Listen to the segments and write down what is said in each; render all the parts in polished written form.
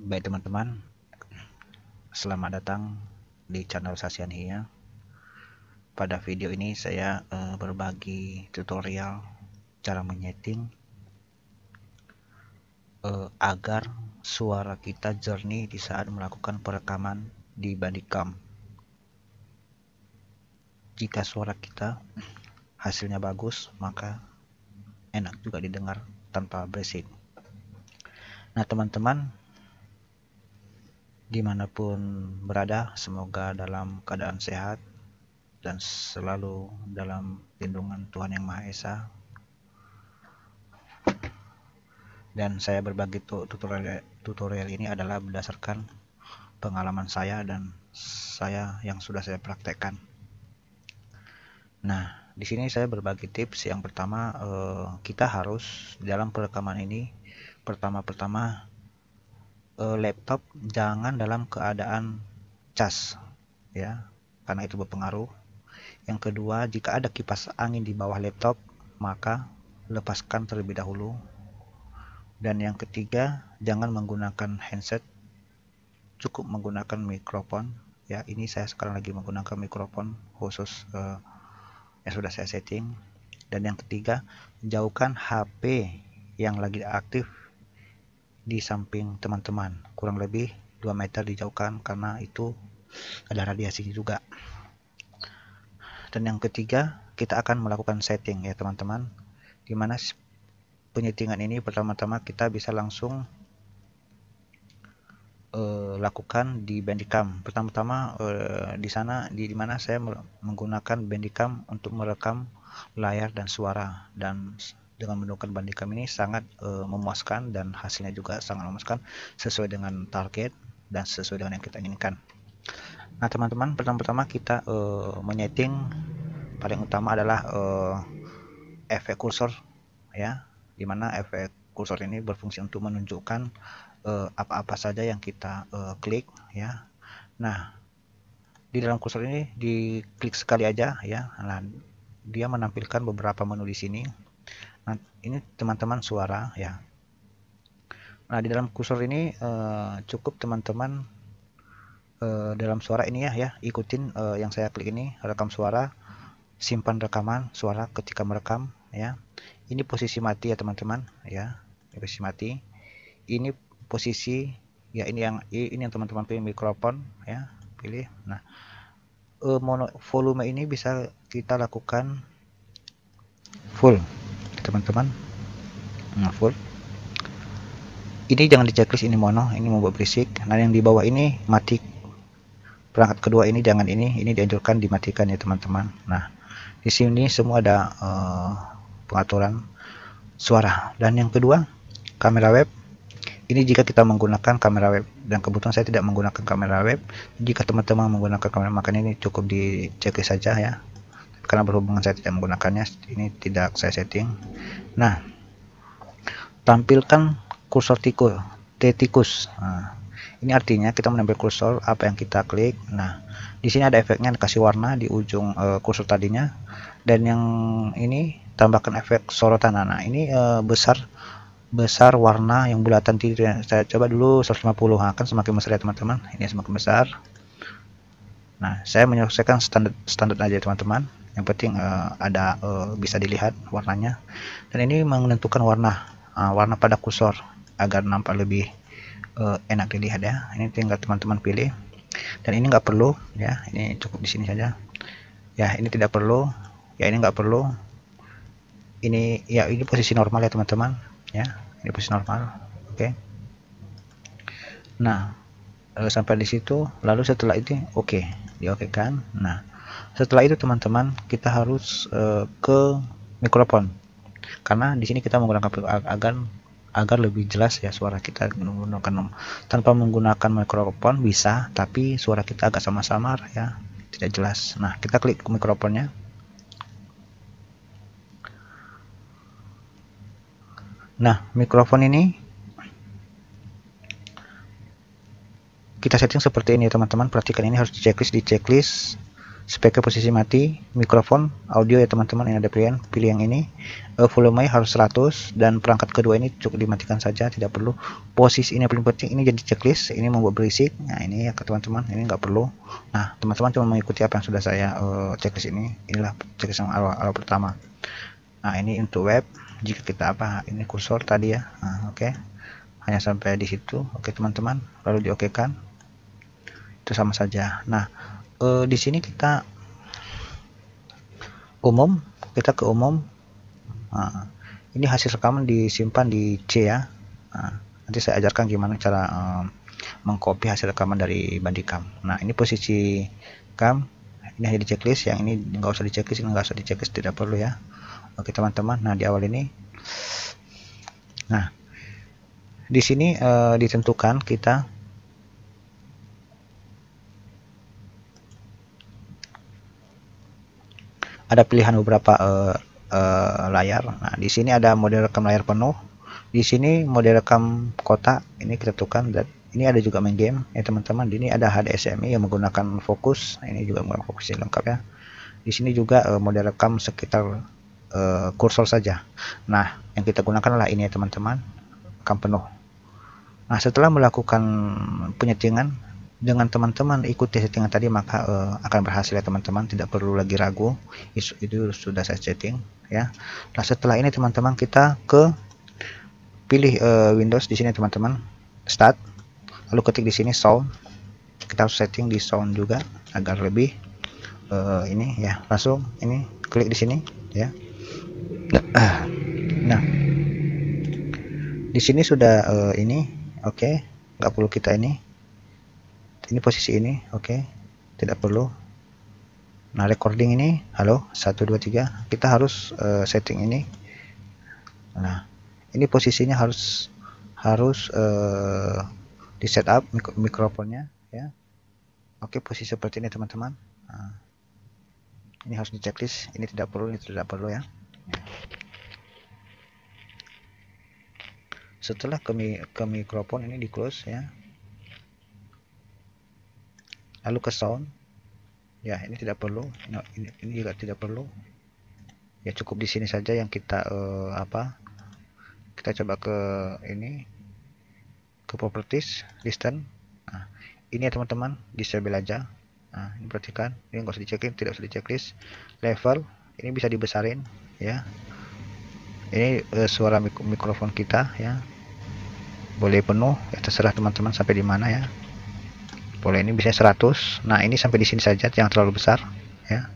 Baik teman-teman, selamat datang di channel Sasian Hia. Pada video ini saya berbagi tutorial cara menyeting agar suara kita jernih di saat melakukan perekaman di Bandicam. Jika suara kita hasilnya bagus, maka enak juga didengar tanpa berisik. Nah teman-teman, dimanapun berada, semoga dalam keadaan sehat dan selalu dalam lindungan Tuhan Yang Maha Esa. Dan saya berbagi tutorial ini adalah berdasarkan pengalaman saya dan yang sudah saya praktekkan. Nah, di sini saya berbagi tips. Yang pertama, kita harus dalam perekaman ini pertama-tama laptop jangan dalam keadaan cas, ya, karena itu berpengaruh. Yang kedua, jika ada kipas angin di bawah laptop, maka lepaskan terlebih dahulu. Dan yang ketiga, jangan menggunakan handset, cukup menggunakan mikrofon. Ya, ini saya sekarang lagi menggunakan mikrofon khusus yang sudah saya setting. Dan yang ketiga, jauhkan HP yang lagi aktif di samping teman-teman, kurang lebih 2 meter dijauhkan karena itu ada radiasi juga. Dan yang ketiga, kita akan melakukan setting ya teman-teman, dimana penyetingan ini pertama-tama kita bisa langsung lakukan di Bandicam. Pertama-tama di sana di mana saya menggunakan Bandicam untuk merekam layar dan suara, dan dengan menggunakan Bandicam ini sangat memuaskan dan hasilnya juga sangat memuaskan sesuai dengan target dan sesuai dengan yang kita inginkan. Nah teman-teman, pertama-tama kita menyeting paling utama adalah efek kursor ya, dimana efek kursor ini berfungsi untuk menunjukkan apa-apa saja yang kita klik ya. Nah, di dalam kursor ini diklik sekali aja ya. Nah, dia menampilkan beberapa menu di sini. Nah, ini teman-teman suara ya. Nah, di dalam kursor ini cukup teman-teman dalam suara ini ya, ikutin yang saya klik ini, rekam suara, simpan rekaman suara ketika merekam ya. Ini posisi mati ya teman-teman ya, posisi mati. Ini posisi ya, ini yang teman-teman pilih mikrofon ya, pilih. Nah, volume ini bisa kita lakukan full teman-teman. Nah, full. Ini jangan di checklist, ini mono, ini membuat berisik. Nah, yang di bawah ini mati. Perangkat kedua ini jangan, ini dianjurkan dimatikan ya teman-teman. Nah, di sini semua ada pengaturan suara. Dan yang kedua, kamera web. Ini jika kita menggunakan kamera web, dan kebetulan saya tidak menggunakan kamera web. Jika teman-teman menggunakan kamera, maka ini cukup di checklist saja ya, karena berhubungan saya tidak menggunakannya, ini tidak saya setting. Nah, tampilkan kursor tikus. Nah, ini artinya kita menempel kursor apa yang kita klik. Nah, di sini ada efeknya, dikasih warna di ujung kursor tadinya, dan yang ini tambahkan efek sorotan. Nah, ini besar warna yang bulatan tidur. Saya coba dulu 150, kan semakin besar ya teman-teman, ini semakin besar. Nah, saya menyesuaikan standar aja teman-teman, yang penting ada bisa dilihat warnanya. Dan ini menentukan warna pada kursor agar nampak lebih enak dilihat ya. Ini tinggal teman-teman pilih, dan ini nggak perlu ya, ini cukup di sini saja ya. Ini tidak perlu ya, ini nggak perlu. Ini ya, ini posisi normal ya teman-teman ya, ini posisi normal. Oke. Nah, sampai di situ, lalu setelah itu di oke kan. Nah, setelah itu teman-teman, kita harus ke mikrofon, karena di sini kita menggunakan agar lebih jelas ya suara kita. Tanpa menggunakan mikrofon bisa, tapi suara kita agak samar-samar ya, tidak jelas. Nah, kita klik ke mikrofonnya. Nah, mikrofon ini kita setting seperti ini teman-teman. Perhatikan, ini harus di checklist speaker posisi mati, mikrofon, audio ya teman-teman, ini ada pilihan, pilih yang ini. Volume harus 100 dan perangkat kedua ini cukup dimatikan saja, tidak perlu. Posisi ini yang paling penting, ini jadi checklist, ini membuat berisik. Nah ini ya teman-teman, ini nggak perlu. Nah teman-teman cuma mengikuti apa yang sudah saya checklist ini. Inilah checklist yang awal pertama. Nah ini untuk web, jika kita apa, ini kursor tadi ya. Nah, oke. Hanya sampai di situ. Oke teman-teman, lalu diokekan. Itu sama saja. Nah di sini kita umum, kita ke umum. Nah, ini hasil rekaman disimpan di C ya. Nah, nanti saya ajarkan gimana cara mengcopy hasil rekaman dari Bandicam. Nah ini posisi cam, ini hanya di checklist, yang ini nggak usah di checklist, ini nggak usah di checklist, tidak perlu ya. Oke teman-teman, nah di awal ini, nah di sini ditentukan kita ada pilihan beberapa layar. Nah, di sini ada mode rekam layar penuh. Di sini mode rekam kotak, ini kita tentukan. Dan ini ada juga main game ya teman-teman. Di ini ada HDSMI yang menggunakan fokus. Nah, ini juga menggunakan fokus yang lengkap ya. Di sini juga mode rekam sekitar kursor saja. Nah, yang kita gunakan adalah ini ya teman-teman, rekam penuh. Nah, setelah melakukan penyetingan dengan teman-teman ikuti settingan tadi, maka akan berhasil ya teman-teman, tidak perlu lagi ragu, itu sudah saya setting ya. Nah setelah ini teman-teman kita ke pilih Windows di sini teman-teman, start, lalu ketik di sini sound, kita harus setting di sound juga agar lebih ini ya, langsung ini klik di sini ya. Nah di sini sudah ini oke, nggak perlu kita ini posisi ini oke, tidak perlu. Nah recording ini halo 1 2 3 kita harus setting ini. Nah ini posisinya harus di setup mikrofonnya ya. Oke, posisi seperti ini teman-teman. Nah, ini harus di checklist, ini tidak perlu, ini tidak perlu ya. Setelah ke mikrofon ini di close ya, lalu ke sound ya, ini tidak perlu. Nah, ini juga tidak perlu ya, cukup di sini saja yang kita kita coba ke ini, ke properties distance. Nah, ini ya teman-teman, disable aja. Nah ini perhatikan, ini nggak usah dicekin, tidak usah di checklist. Level ini bisa dibesarin ya, ini suara mikrofon kita ya, boleh penuh ya, terserah teman-teman sampai di mana ya. Boleh ini bisa 100. Nah ini sampai di sini saja, jangan terlalu besar ya,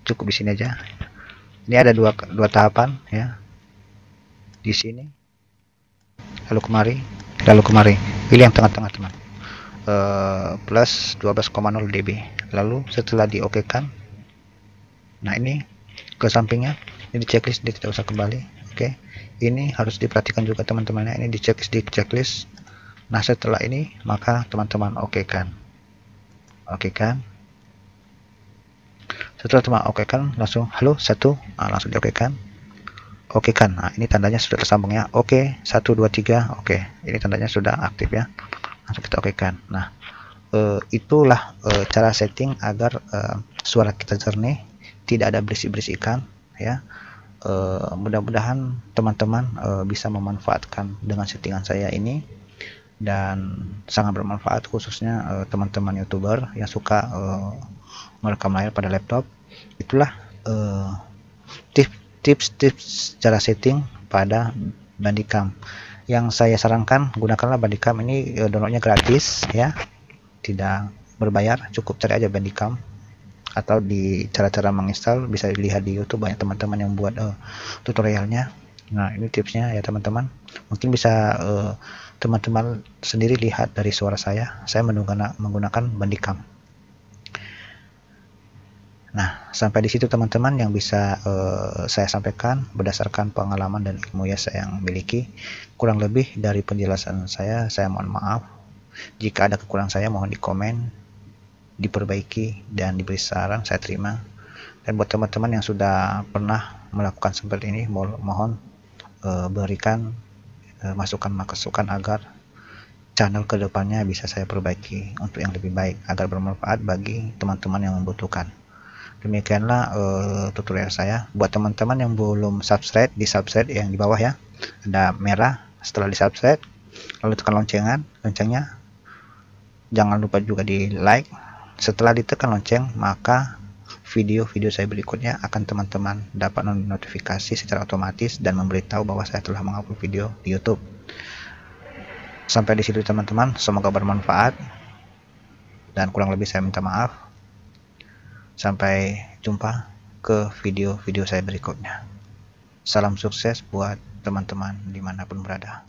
cukup di sini aja. Ini ada dua tahapan ya, di sini lalu kemari, pilih yang tengah-tengah teman, plus 12,0 dB. Lalu setelah di OK kan, nah ini ke sampingnya, ini di checklist, dia tidak usah kembali. Oke, ini harus diperhatikan juga teman-teman ya, ini di checklist. Nah setelah ini maka teman-teman OK kan. Setelah teman OK kan, langsung halo 1, nah, langsung di OK kan. Oke kan, nah ini tandanya sudah tersambung ya. Oke, 1 2 3, oke, ini tandanya sudah aktif ya, langsung kita oke kan. Nah itulah cara setting agar suara kita jernih, tidak ada berisik-berisikan ya. Mudah-mudahan teman-teman bisa memanfaatkan dengan settingan saya ini, dan sangat bermanfaat khususnya teman-teman YouTuber yang suka merekam layar pada laptop. Itulah tips cara setting pada Bandicam. Yang saya sarankan, gunakanlah Bandicam ini, downloadnya gratis ya, tidak berbayar, cukup cari aja Bandicam, atau di cara-cara menginstal bisa dilihat di YouTube, banyak teman-teman yang buat tutorialnya. Nah ini tipsnya ya teman-teman, mungkin bisa teman-teman sendiri lihat dari suara saya menggunakan Bandicam. Nah sampai di situ teman-teman yang bisa saya sampaikan berdasarkan pengalaman dan ilmu ya saya yang miliki. Kurang lebih dari penjelasan saya mohon maaf. Jika ada kekurangan saya mohon di komen, diperbaiki, dan diberi saran, saya terima. Dan buat teman-teman yang sudah pernah melakukan seperti ini, mohon berikan masukan agar channel kedepannya bisa saya perbaiki untuk yang lebih baik, agar bermanfaat bagi teman-teman yang membutuhkan. Demikianlah tutorial saya. Buat teman-teman yang belum subscribe, di subscribe yang di bawah ya, ada merah. Setelah di subscribe, lalu tekan loncengnya. Jangan lupa juga di like. Setelah ditekan lonceng, maka video-video saya berikutnya akan teman-teman dapat notifikasi secara otomatis dan memberitahu bahwa saya telah mengupload video di YouTube. Sampai di situ teman-teman, semoga bermanfaat dan kurang lebih saya minta maaf. Sampai jumpa ke video-video saya berikutnya. Salam sukses buat teman-teman dimanapun berada.